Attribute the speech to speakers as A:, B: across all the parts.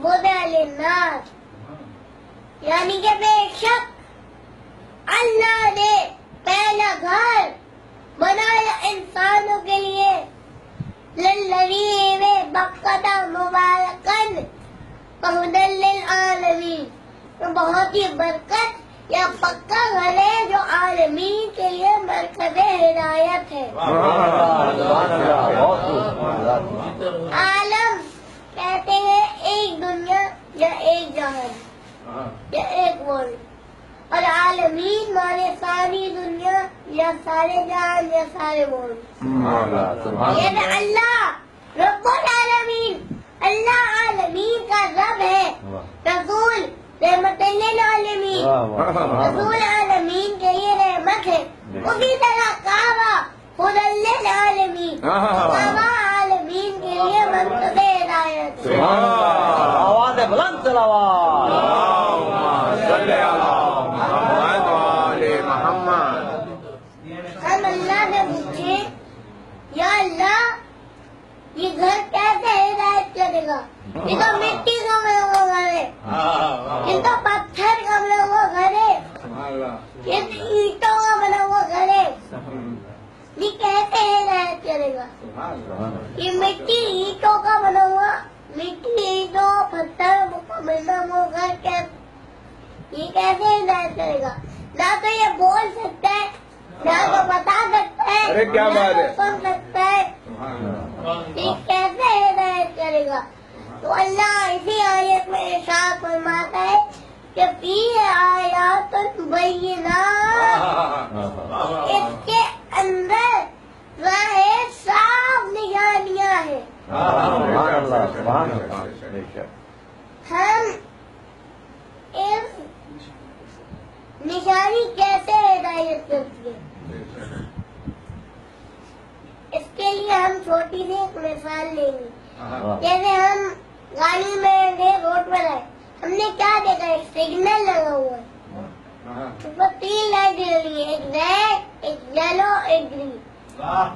A: وضع للناس، یعنی کہ بے شک اللہ نے پہلا گھر بنایا انسانوں کے لیے، للذین بقت مبارکن وہدی للعالمین، تو بہت ہی برکت یا پکا گھر ہے جو عالمین کے لیے مرکز ہدایت ہے۔ عالم کہتے ہیں ایک دنیا یا ایک جہان یا ایک ورلڈ، اور عالمین مانے ساری دنیا یا سارے جہان یا سارے ورلڈ، یعنی اللہ رب العالمین، اللہ عالمین کا رب ہے، رسول رحمت للعالمین، رسول عالمین کے لیے رحمت ہے، اسی طرح کعبہ ہدی للعالمین، کعبہ عالمین کے لیے مرکز ہدایت ہے۔
B: آواز بلند تلاوت،
A: ہم اللہ سے پوچھے یا اللہ یہ گھر کیسے ہدایت کرے گا؟ یہ تو مٹی کا بنا ہوا گھر ہے، یہ تو پتھر کا بنا ہوا گھر ہے، یہ تو اینٹوں کا بنا ہوا گھر ہے، یہ کیسے ہدایت کرے گا؟ یہ مٹی اینٹوں کا بنا ہوا، مٹی اینٹوں پتھر کا بنا ہوا گھر یہ کیسے ہدایت کرے گا؟ نہ تو یہ بول سکتا ہے، نہ تو بتا سکتا ہے، نہ تو سن سکتا ہے، یہ کیسے ہدایت کرے گا؟ تو اللہ اسی آیت میں ارشاد فرماتا ہے کہ فی آیات بینات، اس کے اندر ظاہر صاف نشانیاں ہیں۔ ہم اس نشانی کیسے ہدایت کرتی ہے؟ اس کے لیے ہم چھوٹی سی ایک مثال لیں گے۔ جیسے ہم گاڑی میں گئے، روڈ پر آئے، ہم نے کیا دیکھا؟ ایک سگنل لگا ہوا ہے، اس پر 3 لائٹ جلی ہے، ایک ریڈ، ایک یلو، ایک گرین۔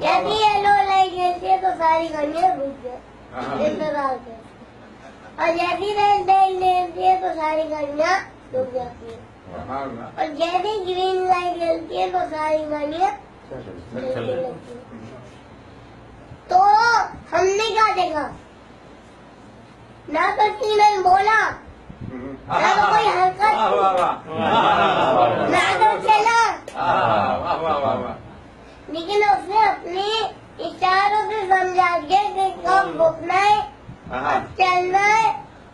A: جیسے یلو لائٹ جلتی ہے تو ساری گاڑیاں رک جائیں انتظار سے، اور جیسی ریڈ لائٹ جلتی ہے تو ساری گاڑیاں رک جاتی ہیں، اور جیسے گرین لائٹ جلتی ہے تو ساری گاڑیاں چلنے لگتی ہیں۔ تو ہم نے کیا دیکھا؟ نہ تو سگنل بولا، نہ تو کوئی حرکت، نہ تو چلا، لیکن اس نے اپنے اشاروں سے سمجھا دیا کہ کب رکنا ہے، کب چلنا ہے،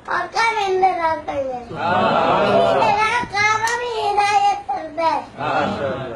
A: اور کب انتظار کرنا ہے۔ اسی طرح کعبہ بھی ہدایت کرتا ہے۔